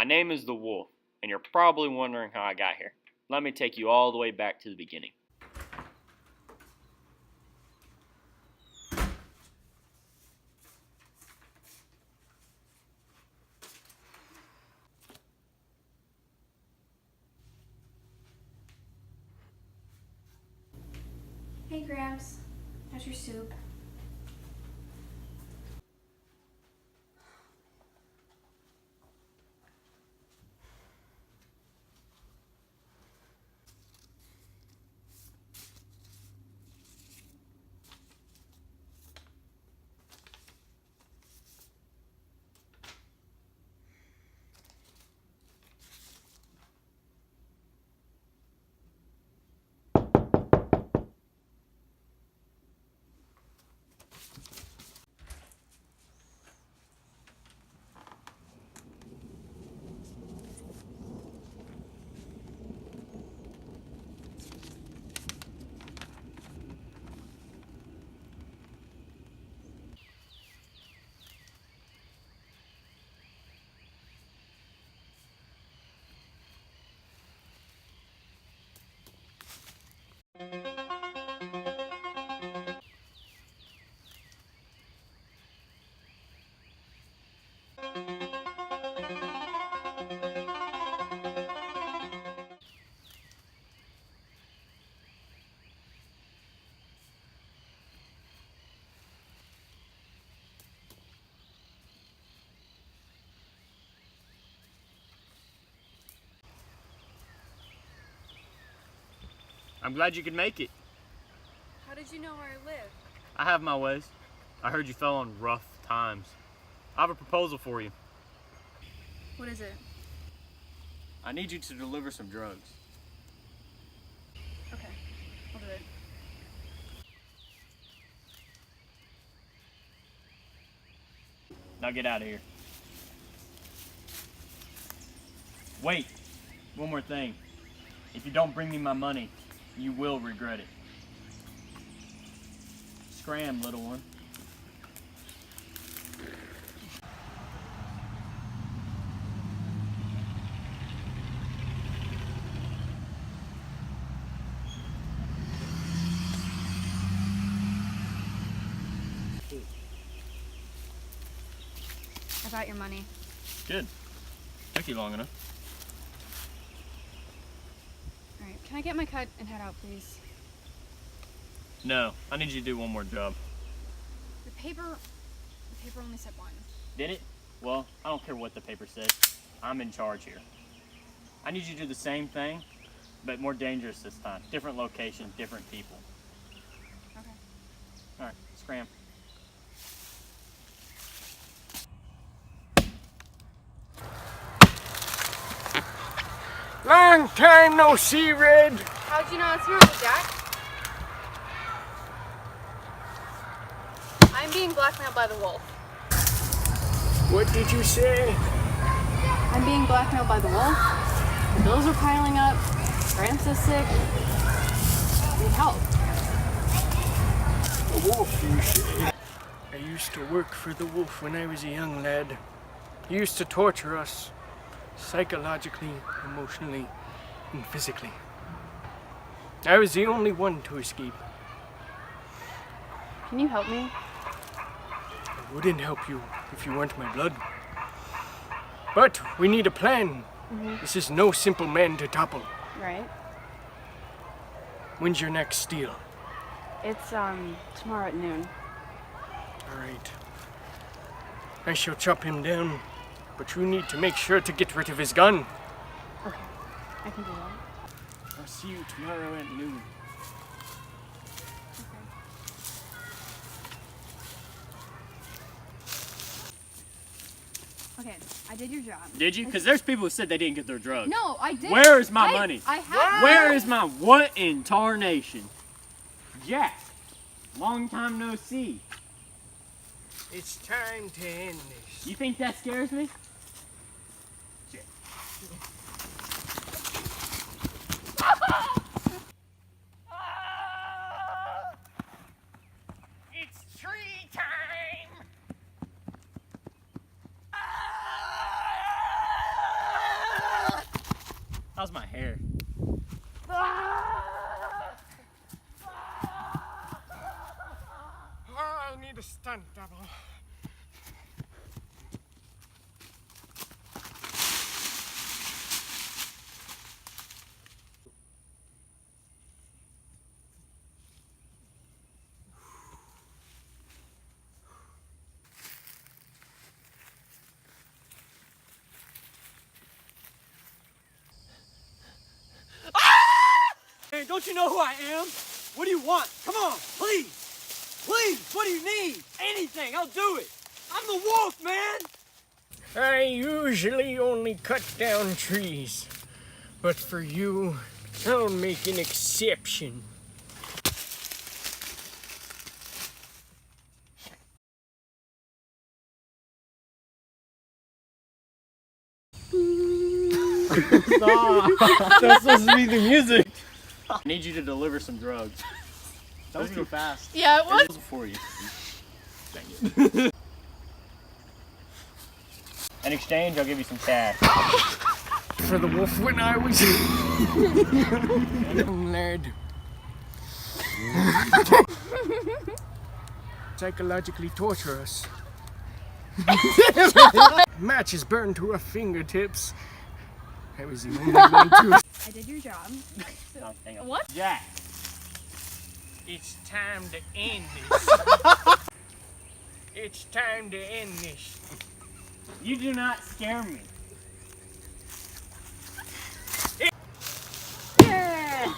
My name is the Wolf, and you're probably wondering how I got here. Let me take you all the way back to the beginning. Hey Gramps, how's your soup? I'm glad you could make it. How did you know where I live? I have my ways. I heard you fell on rough times. I have a proposal for you. What is it? I need you to deliver some drugs. Okay, I'll do it. Now get out of here. Wait, one more thing. If you don't bring me my money, you will regret it. Scram, little one. I got your money. Good. Took you long enough. Alright, can I get my cut and head out, please? No, I need you to do one more job. The paper only said one. Did it? Well, I don't care what the paper says. I'm in charge here. I need you to do the same thing, but more dangerous this time. Different location, different people. Okay. All right, scram. Long time no see, Red. How'd you know it's here, Uncle Jack? I'm being blackmailed by the wolf. What did you say? I'm being blackmailed by the wolf. The bills are piling up. Gramps is sick. I need help. A wolf, you say? I used to work for the wolf when I was a young lad. He used to torture us, psychologically, emotionally, and physically. I was the only one to escape. Can you help me? I wouldn't help you if you weren't my blood. But we need a plan. This is no simple man to topple. Right. When's your next deal? It's tomorrow at noon. All right. I shall chop him down, but you need to make sure to get rid of his gun. Okay. I can do that. I'll see you tomorrow at noon. Okay, I did your job. Did you? Because there's people who said they didn't get their drugs. No, I did. Where is my money? I have. Where is my what in tarnation? Jack, long time no see. It's time to end this. You think that scares me? It's tree time! the stunt double. Hey, don't you know who I am? What do you want? Come on, please. Please, what do you need? Anything, I'll do it. I'm the wolf, man. I usually only cut down trees, but for you, I'll make an exception. That's supposed to be the music. I need you to deliver some drugs. That was too fast. Yeah, it was. It was for you. Dang it. In exchange, I'll give you some cash. For the wolf when I was young lad. Psychologically torture us. Matches burned to our fingertips. I was the only one to. I did your job. No, hang on. What? Jack. It's time to end this. It's time to end this. You do not scare me. Yeah.